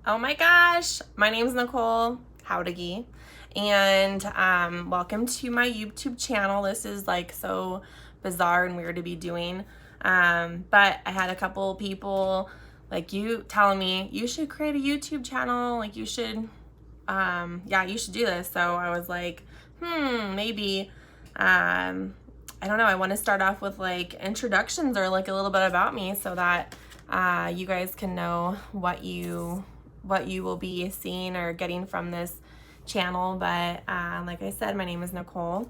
Oh my gosh, my name's Nicole Howdagi, and welcome to my YouTube channel. This is like so bizarre and weird to be doing, but I had a couple people like you telling me you should create a YouTube channel, like you should, you should do this. So I was like, maybe. I don't know, I want to start off with like introductions or like a little bit about me so that you guys can know what you will be seeing or getting from this channel. But like I said, my name is Nicole.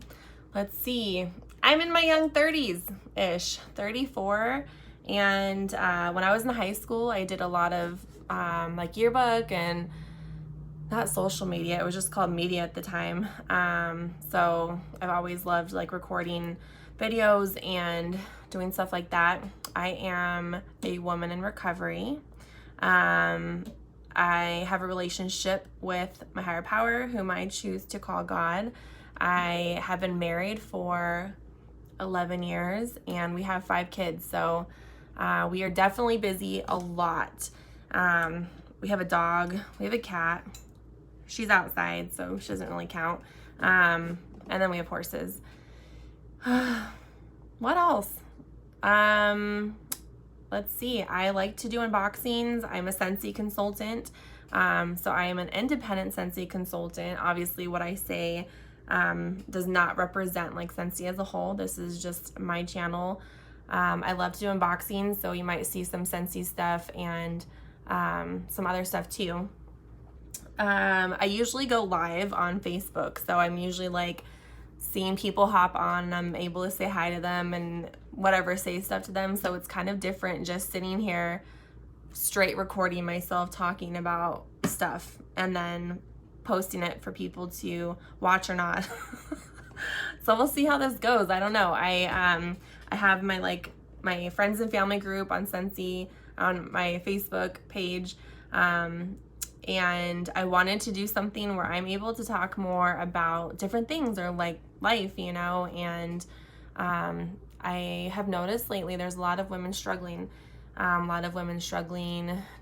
Let's see, I'm in my young 30s ish, 34. And when I was in high school, I did a lot of like yearbook and not social media, it was just called media at the time. So I've always loved like recording videos and doing stuff like that. I am a woman in recovery. I have a relationship with my higher power, whom I choose to call God. I have been married for 11 years and we have 5 kids. So we are definitely busy a lot. We have a dog, we have a cat. She's outside, so she doesn't really count. And then we have horses. What else? Let's see, I like to do unboxings. I'm a Scentsy consultant. So I am an independent Scentsy consultant. Obviously what I say does not represent like Scentsy as a whole. This is just my channel. I love to do unboxings, so you might see some Scentsy stuff and some other stuff too. I usually go live on Facebook, so I'm usually like seeing people hop on and I'm able to say hi to them and whatever, say stuff to them. So it's kind of different just sitting here straight recording myself talking about stuff and then posting it for people to watch or not. So we'll see how this goes. I don't know. I have my friends and family group on Scentsy on my Facebook page. And I wanted to do something where I'm able to talk more about different things or like life, you know, and I have noticed lately there's a lot of women struggling,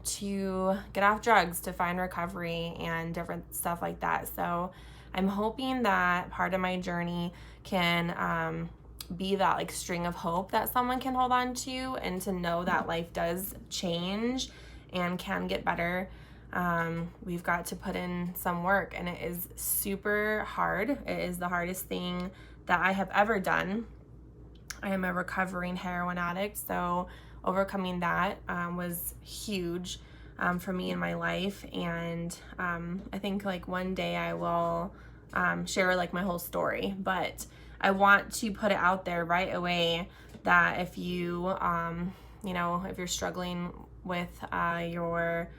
to get off drugs, to find recovery and different stuff like that. So I'm hoping that part of my journey can be that like string of hope that someone can hold on to and to know that life does change and can get better. We've got to put in some work and it is super hard. It is the hardest thing that I have ever done. I am a recovering heroin addict, so overcoming that was huge for me in my life. And I think like one day I will share like my whole story, but I want to put it out there right away that if you, if you're struggling with your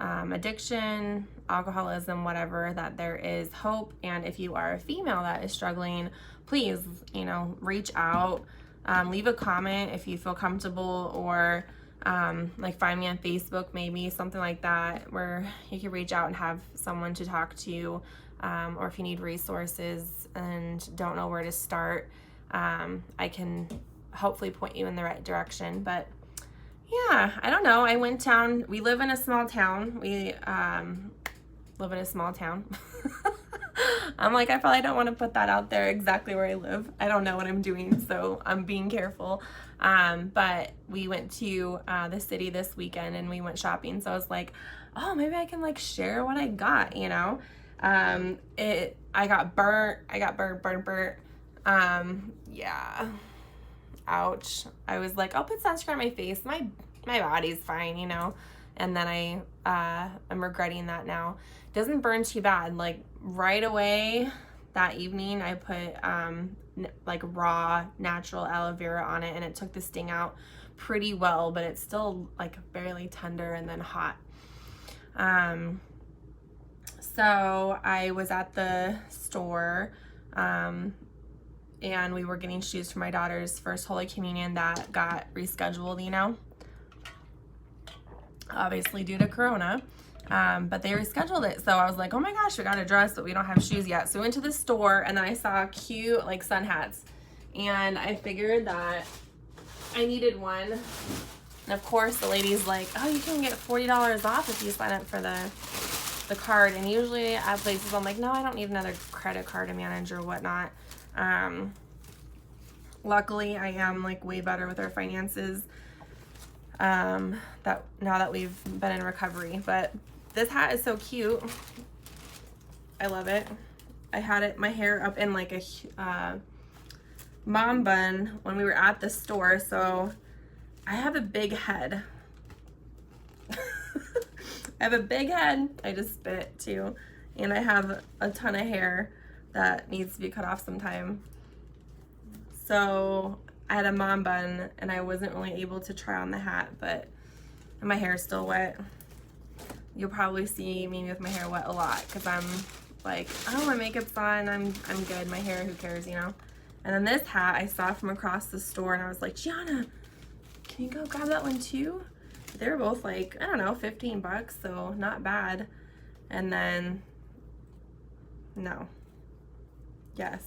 addiction, alcoholism, whatever, that there is hope. And if you are a female that is struggling, please, reach out, leave a comment if you feel comfortable, or like find me on Facebook, maybe something like that, where you can reach out and have someone to talk to, or if you need resources and don't know where to start, I can hopefully point you in the right direction. But yeah, I don't know. I went down, we live in a small town. We live in a small town. I'm like, I probably don't want to put that out there exactly where I live. I don't know what I'm doing, so I'm being careful. But we went to the city this weekend and we went shopping. So I was like, oh, maybe I can like share what I got, I got burnt. Yeah. Ouch. I was like, I'll put sunscreen on my face. My body's fine, And then I'm regretting that now. It doesn't burn too bad. Like right away that evening, I put like raw natural aloe vera on it, and it took the sting out pretty well, but it's still like barely tender and then hot. So I was at the store, and we were getting shoes for my daughter's first Holy Communion that got rescheduled, obviously due to Corona, but they rescheduled it. So I was like, oh my gosh, we got a dress, but we don't have shoes yet. So we went to the store, and then I saw cute like sun hats, and I figured that I needed one And of course the lady's like, oh, you can get $40 off if you sign up for the card. And usually at places I'm like, no, I don't need another credit card to manage or whatnot. Luckily I am like way better with our finances that now that we've been in recovery. But this hat is so cute. I love it. I had my hair up in like a mom bun when we were at the store, so I have a big head. I have a big head. I just spit too. And I have a ton of hair that needs to be cut off sometime. So I had a mom bun and I wasn't really able to try on the hat, but my hair is still wet. You'll probably see me with my hair wet a lot because I'm like, oh, my makeup's on, I'm good, my hair, who cares, you know? And then this hat I saw from across the store and I was like, Gianna, can you go grab that one too? They were both like, I don't know, 15 bucks, so not bad. And then, no. Yes.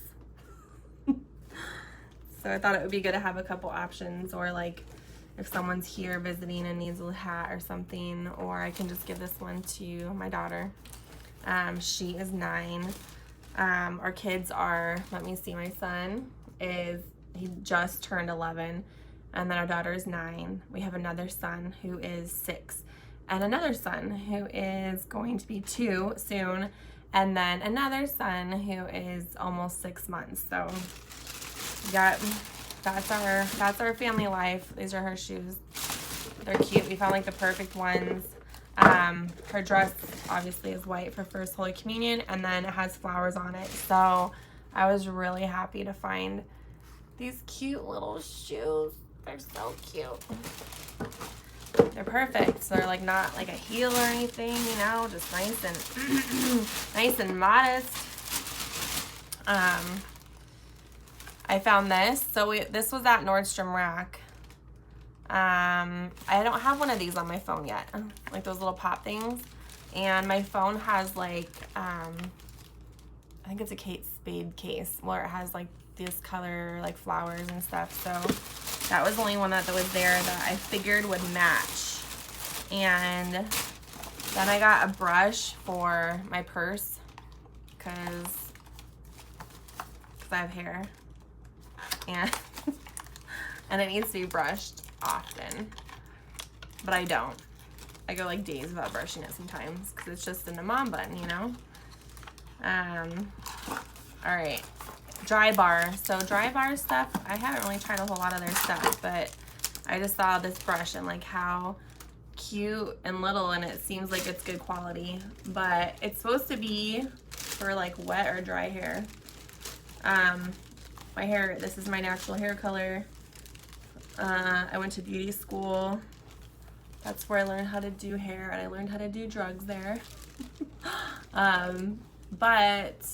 So I thought it would be good to have a couple options, or like if someone's here visiting and needs a hat or something, or I can just give this one to my daughter. She is 9. Our kids are, let me see, my son he just turned 11, and then our daughter is 9. We have another son who is 6, and another son who is going to be 2 soon, and then another son who is almost 6 months. So yeah, that's our family life. These are her shoes. They're cute. We found like the perfect ones. Her dress obviously is white for First Holy Communion, and then it has flowers on it. So I was really happy to find these cute little shoes. They're so cute. They're perfect. So they're like not like a heel or anything, you know, just nice and nice and modest. I found this. So this was at Nordstrom Rack. I don't have one of these on my phone yet, like those little pop things. And my phone has like, I think it's a Kate Spade case where it has like this color, like flowers and stuff. So that was the only one that was there that I figured would match. And then I got a brush for my purse because I have hair. And it needs to be brushed often, but I don't. I go like days without brushing it sometimes because it's just in a mom bun, you know? All right, Dry Bar. So Dry Bar stuff, I haven't really tried a whole lot of their stuff, but I just saw this brush and like how cute and little, and it seems like it's good quality, but it's supposed to be for like wet or dry hair. My hair, this is my natural hair color. I went to beauty school. That's where I learned how to do hair, and I learned how to do drugs there. But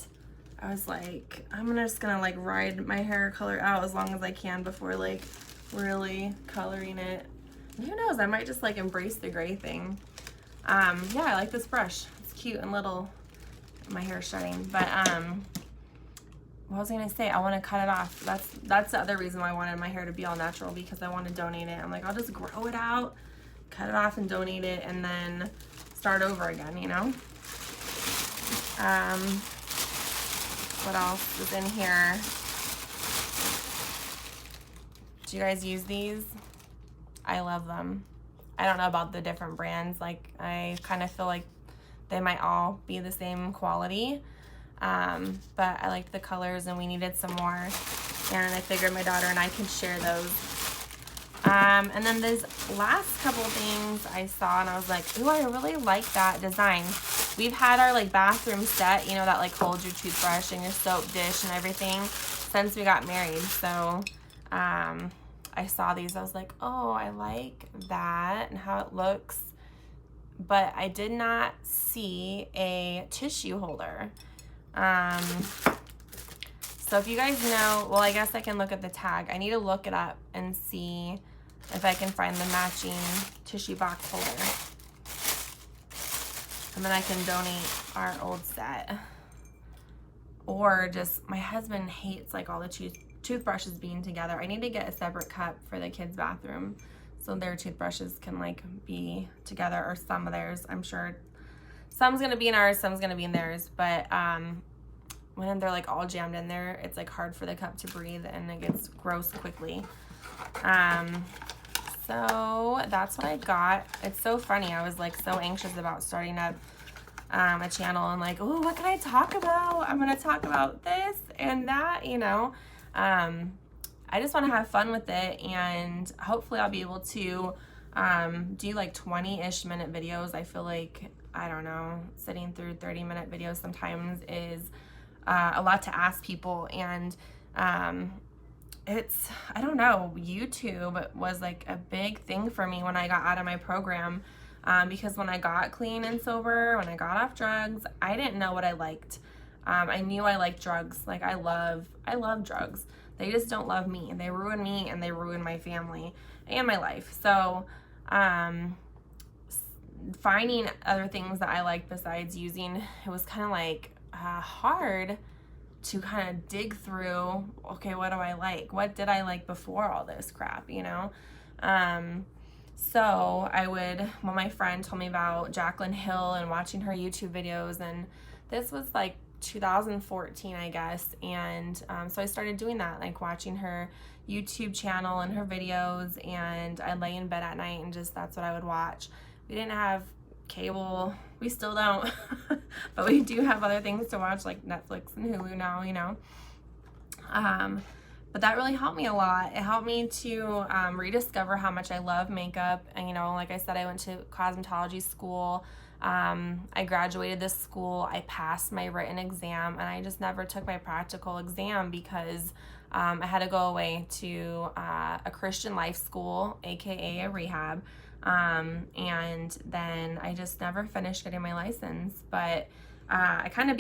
I was like, I'm just gonna like ride my hair color out as long as I can before like really coloring it. And who knows, I might just like embrace the gray thing. Yeah, I like this brush. It's cute and little. My hair's shedding, but what was I gonna say? I want to cut it off. That's the other reason why I wanted my hair to be all natural, because I want to donate it. I'm like, I'll just grow it out, cut it off and donate it, and then start over again, you know? What else is in here? Do you guys use these? I love them. I don't know about the different brands. Like, I kind of feel like they might all be the same quality. But I liked the colors and we needed some more, and I figured my daughter and I could share those. And then these last couple things I saw and I was like, ooh, I really like that design. We've had our like bathroom set, you know, that like holds your toothbrush and your soap dish and everything since we got married. So I saw these, I was like, oh, I like that and how it looks, but I did not see a tissue holder. So if you guys know, well, I guess I can look at the tag. I need to look it up and see if I can find the matching tissue box holder. And then I can donate our old set. Or just, my husband hates like all the toothbrushes being together. I need to get a separate cup for the kids' bathroom so their toothbrushes can like be together, or some of theirs. I'm sure some's gonna be in ours, some's gonna be in theirs, but when they're like all jammed in there, it's like hard for the cup to breathe and it gets gross quickly. So that's what I got. It's so funny. I was like so anxious about starting up a channel and like, oh, what can I talk about? I'm gonna talk about this and that, you know. I just want to have fun with it, and hopefully I'll be able to do like 20-ish minute videos. I feel like, I don't know, sitting through 30-minute videos sometimes is a lot to ask people, and it's, I don't know, YouTube was like a big thing for me when I got out of my program, because when I got clean and sober, when I got off drugs, I didn't know what I liked. I knew I liked drugs. Like I love drugs. They just don't love me, and they ruin me, and they ruin my family and my life. So finding other things that I liked besides using, it was kind of like hard to kind of dig through, okay, what do I like? What did I like before all this crap, you know? So well, my friend told me about Jaclyn Hill and watching her YouTube videos, and this was like 2014, I guess, and so I started doing that, like watching her YouTube channel and her videos, and I'd lay in bed at night and just, that's what I would watch. We didn't have cable, we still don't, but we do have other things to watch like Netflix and Hulu now, you know. But that really helped me a lot. It helped me to rediscover how much I love makeup, and you know, like I said, I went to cosmetology school. I graduated this school, I passed my written exam, and I just never took my practical exam because I had to go away to a Christian life school, aka a rehab, and then I just never finished getting my license. But I kind of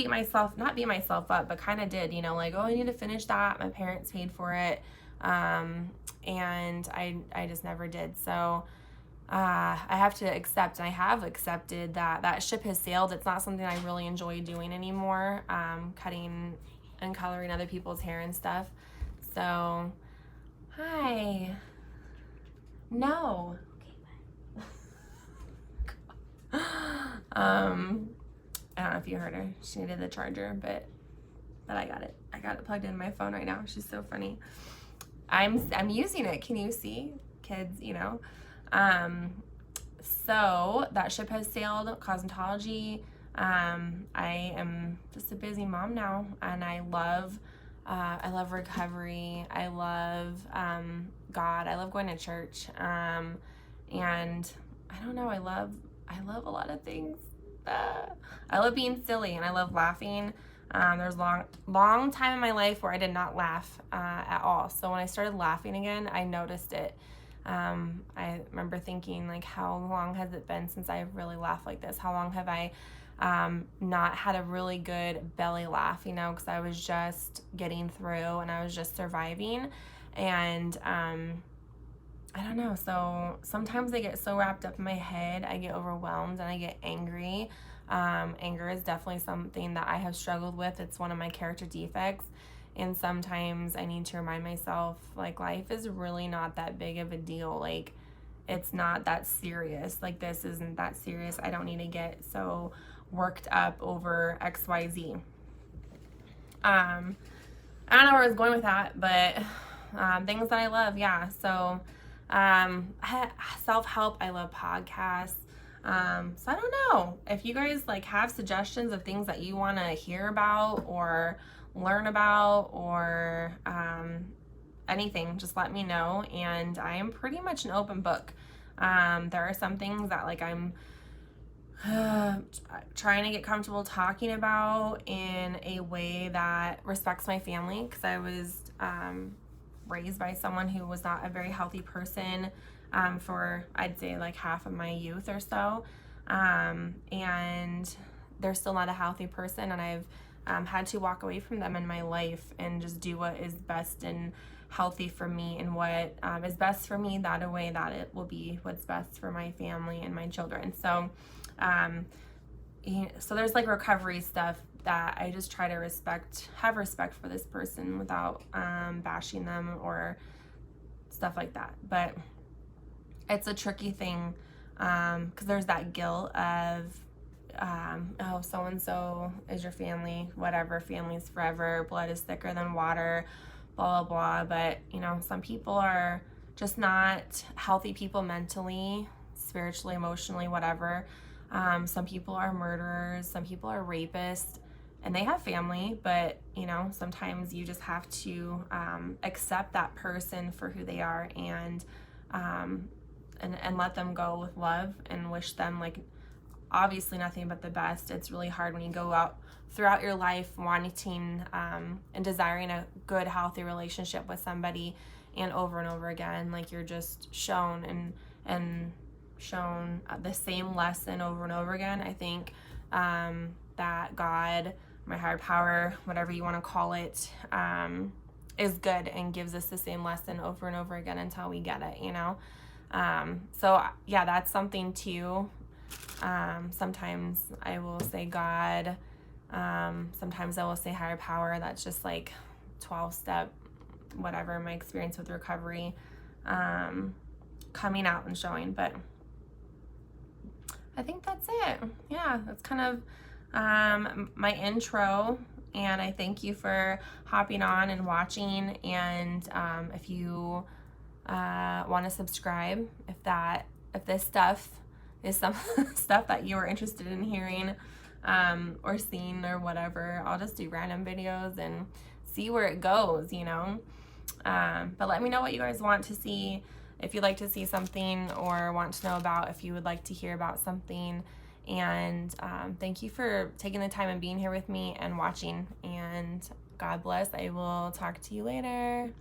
not beat myself up, but kind of did, you know, like, oh, I need to finish that, my parents paid for it, and I just never did. So I have to accept, and I have accepted that ship has sailed. It's not something I really enjoy doing anymore, cutting and coloring other people's hair and stuff. So, hi. No. I don't know if you heard her. She needed the charger, but I got it. I got it plugged in my phone right now. She's so funny. I'm using it. Can you see? Kids, you know. So that ship has sailed, cosmetology. I am just a busy mom now, and I love recovery. I love God. I love going to church. And I don't know, I love a lot of things. I love being silly, and I love laughing. There's long time in my life where I did not laugh at all. So when I started laughing again, I noticed it. I remember thinking, like, how long has it been since I've really laughed like this? How long have I not had a really good belly laugh, you know, because I was just getting through and I was just surviving. And I don't know, so sometimes I get so wrapped up in my head, I get overwhelmed and I get angry. Anger is definitely something that I have struggled with. It's one of my character defects. And sometimes I need to remind myself, like, life is really not that big of a deal. Like, it's not that serious. Like, this isn't that serious. I don't need to get so worked up over XYZ. I don't know where I was going with that, but things that I love, yeah. So self-help, I love podcasts. So I don't know if you guys like have suggestions of things that you want to hear about or learn about, or anything, just let me know. And I am pretty much an open book. There are some things that like I'm trying to get comfortable talking about in a way that respects my family, because I was raised by someone who was not a very healthy person for, I'd say, like half of my youth or so, and they're still not a healthy person, and I've had to walk away from them in my life and just do what is best and healthy for me, and what is best for me, that a way that it will be what's best for my family and my children. So so there's like recovery stuff that I just try to have respect for this person without bashing them or stuff like that. But it's a tricky thing, because there's that guilt of, oh, so and so is your family, whatever, family's forever, blood is thicker than water, blah blah blah. But you know, some people are just not healthy people mentally, spiritually, emotionally, whatever. Some people are murderers, some people are rapists, and they have family. But you know, sometimes you just have to accept that person for who they are, um, and let them go with love, and wish them, like, obviously nothing but the best. It's really hard when you go out throughout your life wanting and desiring a good, healthy relationship with somebody, and over again, like, you're just shown and shown the same lesson over and over again. I think that God, my higher power, whatever you want to call it, is good and gives us the same lesson over and over again until we get it, you know? So yeah, that's something too. Sometimes I will say God, sometimes I will say higher power. That's just like 12-step, whatever, my experience with recovery, coming out and showing. But I think that's it. Yeah, that's kind of my intro, and I thank you for hopping on and watching. And if you want to subscribe, if this stuff is some stuff that you are interested in hearing or seeing or whatever, I'll just do random videos and see where it goes, you know. But let me know what you guys want to see, if you'd like to see something, or want to know about, if you would like to hear about something. And thank you for taking the time and being here with me and watching. And God bless. I will talk to you later.